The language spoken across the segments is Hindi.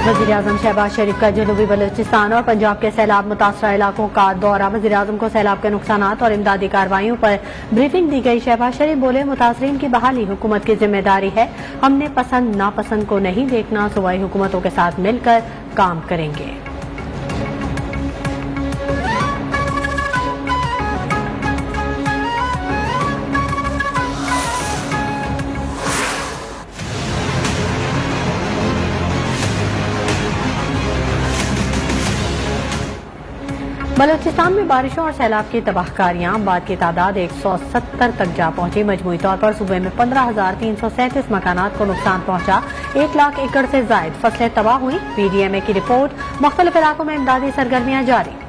वज़ीर-ए-आज़म शहबाज शरीफ का जनूबी बलूचिस्तान और पंजाब के सैलाब मुतासरा इलाकों का दौरा। वज़ीर-ए-आज़म को सैलाब के नुकसानात और इमदादी कार्रवाइयों पर ब्रीफिंग दी गई। शहबाज शरीफ बोले, मुतासरीन की बहाली हुकूमत की जिम्मेदारी है। हमने पसंद नापसंद को नहीं देखना, सूबाई हुकूमतों के साथ मिलकर काम करेंगे। बलूचिस्तान में बारिशों और सैलाब की तबाहकारियां। अमवात की तादाद 170 तक जा पहुंची। मजमूई तौर पर सूबे में 15,337 मकानात को नुकसान पहुंचा। 1 लाख एकड़ से जायद फसलें तबाह हुई। PDMA की रिपोर्ट। मुख्तलिफ इलाकों में इमदादी सरगर्मियां जारी।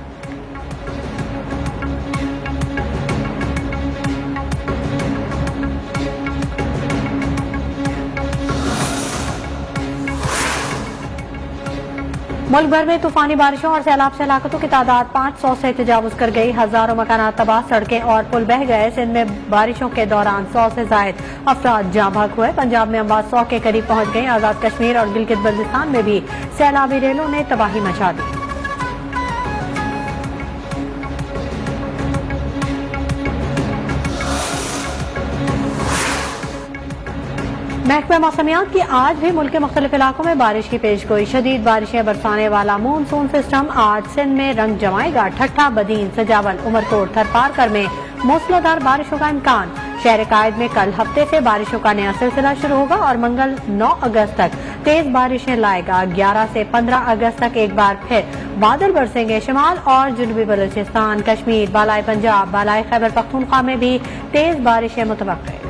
मुल्क भर में तूफानी बारिशों और सैलाब से हलाकतों की तादाद 500 से तजावुज कर गई। हजारों मकानात तबाह, सड़कें और पुल बह गए। सिंध में बारिशों के दौरान 100 से जायद अफराद जाँ भाग हुए। पंजाब में अमवात 100 के करीब पहुंच गई। आजाद कश्मीर और गिलगित बल्तिस्तान में भी सैलाबी रेलों ने तबाही मचा दी। महकमा मौसमियात की आज भी मुल्क के मुख्तलिफ इलाकों में बारिश की पेशगोई। शदीद बारिशें बरसाने वाला मानसून सिस्टम आज सिंध में रंग जमाएगा। ठट्ठा, बदीन, सजावल, उमरकोट, थरपारकर में मूसलाधार बारिशों का इम्कान। शहर कायद में कल हफ्ते से बारिशों का नया सिलसिला शुरू होगा और मंगल 9 अगस्त तक तेज बारिशें लाएगा। 11 से 15 अगस्त तक एक बार फिर बादल बरसेंगे। शिमाल और जनूबी बलूचिस्तान, कश्मीर, बालाई पंजाब, बालाई खैबर पख्तूनख्वा में भी तेज बारिशें मुतवक्के।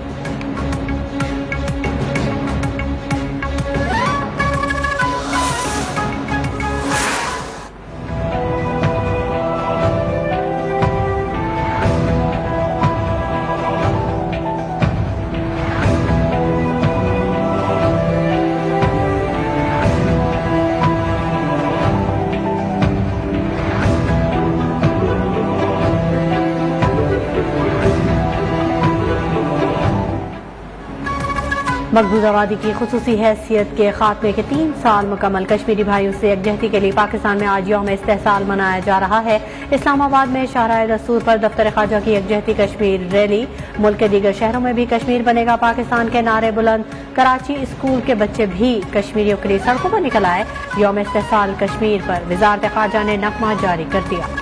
मकबूज आबादी की खुसूसी हैसियत के खात्मे के 3 साल मुकम्मल। कश्मीरी भाइयों से यकजहती के लिए पाकिस्तान में आज यौम इस्तेहसाल मनाया जा रहा है। इस्लामाबाद में शाहराए दस्तूर पर दफ्तर ख्वाजा की यकजहती कश्मीर रैली। मुल्क के दीगर शहरों में भी कश्मीर बनेगा पाकिस्तान के नारे बुलंद। कराची स्कूल के बच्चे भी कश्मीरियों के लिए सड़कों पर निकल आए। यौम इस्तेहसाल कश्मीर पर वजारत ख्वाजा ने नगमा जारी कर दिया।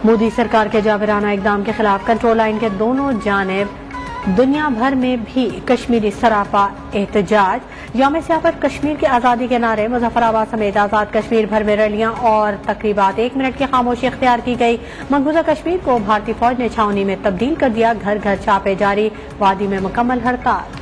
मोदी सरकार के जाबिराना इकदाम के खिलाफ कंट्रोल लाइन के दोनों जानिब दुनिया भर में भी कश्मीरी सरापा एहतजाज। यौम सियासत कश्मीर की आज़ादी के नारे। मुजफ्फराबाद समेत आज़ाद कश्मीर भर में रैलियां और तकरीबात। 1 मिनट की खामोशी इख्तियार की गई। मकबूजा कश्मीर को भारतीय फौज ने छावनी में तब्दील कर दिया। घर घर छापे जारी। वादी में मुकम्मल हड़ताल।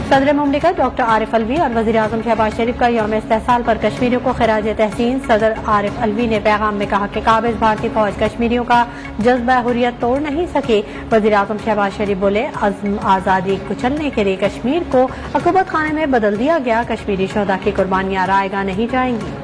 सदर मुमलिकत डॉक्टर आरिफ अलवी और वज़ीर-ए-आज़म शहबाज शरीफ का यौम इस्तेहसाल पर कश्मीरियों को खिराज तहसीन। सदर आरिफ अलवी ने पैगाम में कहा कि काबिज भारतीय फौज कश्मीरियों का जज्बा हुर्रियत तोड़ नहीं सकी। वज़ीर-ए-आज़म शहबाज शरीफ बोले, अज़्म आज़ादी कुचलने के लिए कश्मीर को अक़ूबत खाने में बदल दिया गया। कश्मीरी शोहदा की कुर्बानियां रायगा नहीं जाएंगी।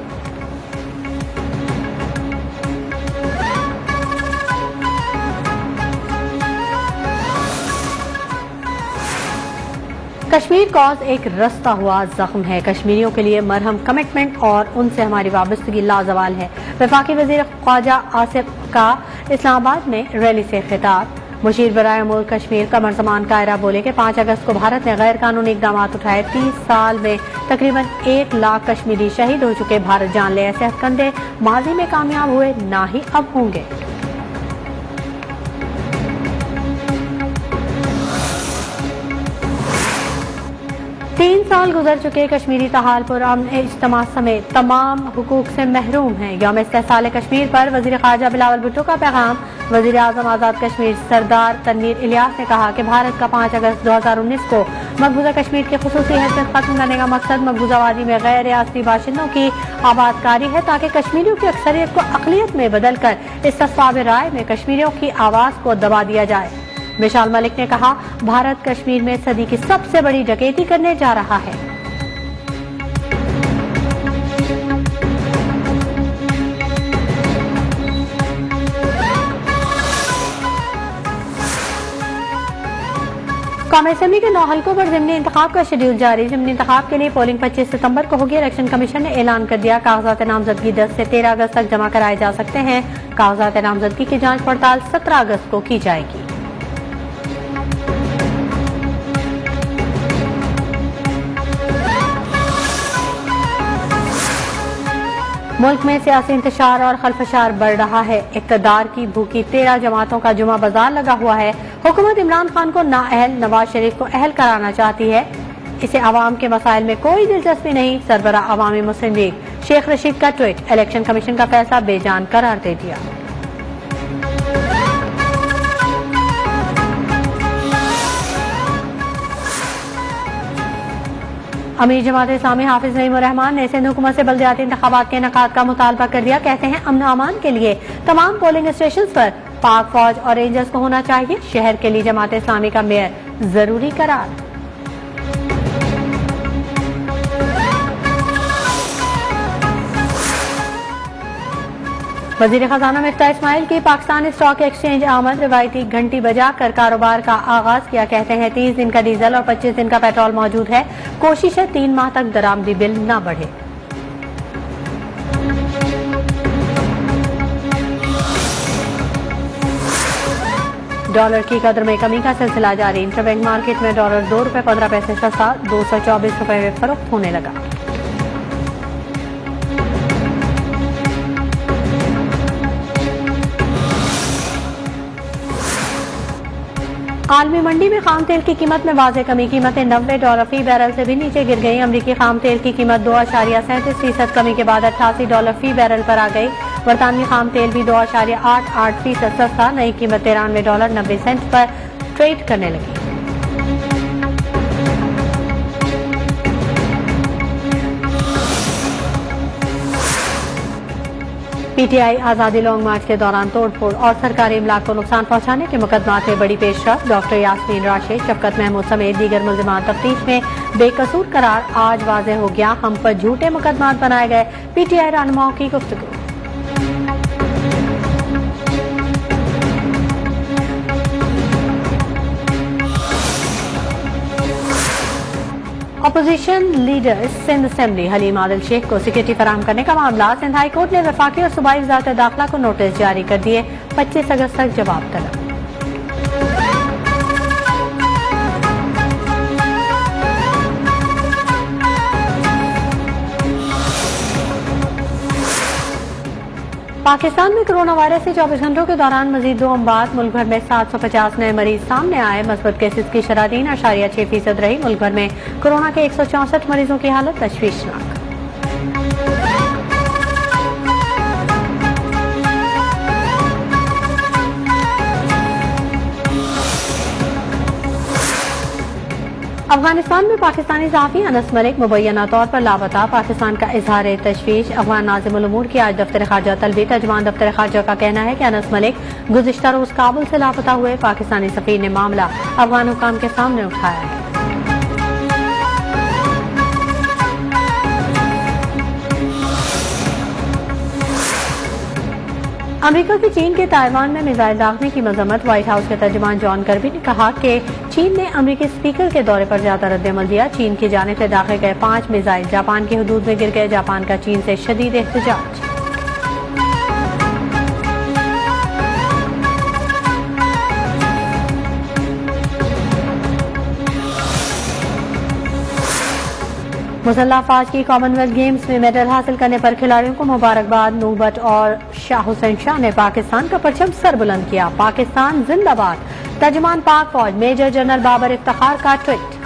कश्मीर कॉज एक रस्ता हुआ जख्म है। कश्मीरियों के लिए मरहम कमिटमेंट और उनसे हमारी वाबस्तगी लाजवाल है। वफाकी वज़ीर ख्वाजा आसिफ का इस्लामाबाद में रैली से खिताब। मुशीर बराए मुल्क कश्मीर कमर ज़मान कायरा बोले कि 5 अगस्त को भारत ने गैर कानूनी इकदाम उठाए। 30 साल में तकरीबन 1 लाख कश्मीरी शहीद हो चुके। भारत जान ले ऐसे हथकंडे माजी में कामयाब हुए, ना ही अब होंगे। 3 साल गुजर चुके कश्मीरी तहाल पर अमन इज्तिमा समेत तमाम हुकूक से महरूम हैं। यौम इस्तेहसाल कश्मीर पर वजीर खारजा बिलावल भुट्टो का पैगाम। वजीर आजम आजाद कश्मीर सरदार तनवीर इलियास ने कहा कि भारत का 5 अगस्त 2019 को मकबूजा कश्मीर की खुसूसी हैसियत खत्म करने का मकसद मकबूजा वादी में गैर रियासती बाशिंदों की आबादकारी है, ताकि कश्मीरियों की अक्सरियत को अक़लियत में बदल कर इस्तिस्वाब राय में कश्मीरियों की आवाज को दबा दिया जाए। विशाल मलिक ने कहा, भारत कश्मीर में सदी की सबसे बड़ी डकैती करने जा रहा है। कौमी असेंबली के 9 हल्कों पर ज़िमनी इंतखाब का शेड्यूल जारी। ज़िमनी इंतखाब के लिए पोलिंग 25 सितंबर को होगी। इलेक्शन कमीशन ने ऐलान कर दिया, कागजात नामजदगी 10 से 13 अगस्त तक जमा कराए जा सकते हैं। कागजात नामजदगी की जांच पड़ताल 17 अगस्त को की जाएगी। मुल्क में सियासी इंतशार और खलफशार बढ़ रहा है। इक़्तिदार की भूखी 13 जमातों का जुमा बाजार लगा हुआ है। हुकूमत इमरान खान को नाअहल, नवाज शरीफ को अहल कराना चाहती है। इसे अवाम के मसाइल में कोई दिलचस्पी नहीं। सरबराह अवामी मुस्लिम लीग शेख रशीद का ट्वीट, इलेक्शन कमीशन का फैसला बेजान करार दे दिया। अमीर जमात इस्लामी हाफिज नईमुर रहमान ने सिंध हुकूमत से बल्दियाती इंतखाबात के इनेकाद का मुतालबा कर दिया। कहते हैं, अमन अमान के लिए तमाम पोलिंग स्टेशन पर पाक फौज और रेंजर्स को होना चाहिए। शहर के लिए जमात इस्लामी का मेयर जरूरी करार। वजीर खजाना मिफ्ताह इस्माइल की पाकिस्तान स्टॉक एक्सचेंज आमद। रिवायती घंटी बजाकर कारोबार का आगाज किया। कहते हैं, 30 दिन का डीजल और 25 दिन का पेट्रोल मौजूद है। कोशिश है 3 माह तक दरामदी बिल न बढ़े। डॉलर की कदर में कमी का सिलसिला जारी। इंटरबैंक मार्केट में डॉलर ₹2.15 सस्ता 224 रुपए में फरोख्त होने लगा। आलमी मंडी में खाम तेल की कीमत में वाज़ेह कमी। कीमतें $90 फी बैरल से भी नीचे गिर गई। अमरीकी खाम तेल की कीमत 2.37% कमी के बाद $88 फी बैरल पर आ गई। बरतानवी खाम तेल भी 2.88% सस्ता, नई कीमत $93.90 पर ट्रेड करने लगी। पीटीआई आजादी लॉन्ग मार्च के दौरान तोड़फोड़ और सरकारी इमलाक को नुकसान पहुंचाने के मुकदमात में बड़ी पेशरफ। डॉक्टर यास्मीन राशिद, शफकत महमूद समेत दीगर मुल्जिमान तफ्तीश में बेकसूर करार। आज वाज़ेह हो गया, हम पर झूठे मुकदमात बनाए गए। पीटीआई रहनुमाओं की गुफ्तगू। Opposition leader Sindh assembly Haleem Adil Sheikh को सिक्योरिटी फराहम करने का मामला। सिंध हाई कोर्ट ने वफाकी और सूबाई वज़ारत दाखिला को नोटिस जारी कर दिए। 25 अगस्त तक जवाब तलब। पाकिस्तान में कोरोना वायरस से 24 घंटों के दौरान मजीद 2 अमवात। मुल्क भर में 750 नए मरीज सामने आए। मस्बत केसेस की शरह 3.6% रही। मुल्क भर में कोरोना के 164 मरीजों की हालत तशवीशनाक। अफगानिस्तान में पाकिस्तानी सहाफी अनस मलिक मुबैना तौर पर लापता। पाकिस्तान का इजहार तशवीश। अफगान नाज़िमुल उमूर की आज दफ्तर खारजा तलबी। तर्जुमान दफ्तर खारजा का कहना है कि अनस मलिक गुज़िश्ता रोज काबुल से लापता हुए। पाकिस्तानी सफीर ने मामला अफगान हुकाम के सामने उठाया है। अमेरिका की चीन के ताइवान में मिसाइल दागने की मजम्मत। व्हाइट हाउस के तर्जुमान जॉन कर्बी ने कहा कि चीन ने अमेरिकी स्पीकर के दौरे पर ज्यादा रद्दअमल दिया। चीन की जानिब से दागे गए 5 मिसाइल जापान की हदूद में गिर गए। जापान का चीन से शदीद एहतजाज। मुसल्लह अफवाज की कॉमनवेल्थ गेम्स में मेडल हासिल करने पर खिलाड़ियों को मुबारकबाद। नूर भट्ट और शाह हुसैन शाह ने पाकिस्तान का परचम सरबुलंद किया। पाकिस्तान जिंदाबाद। तर्जुमान पाक फौज मेजर जनरल बाबर इफ्तिखार का ट्वीट।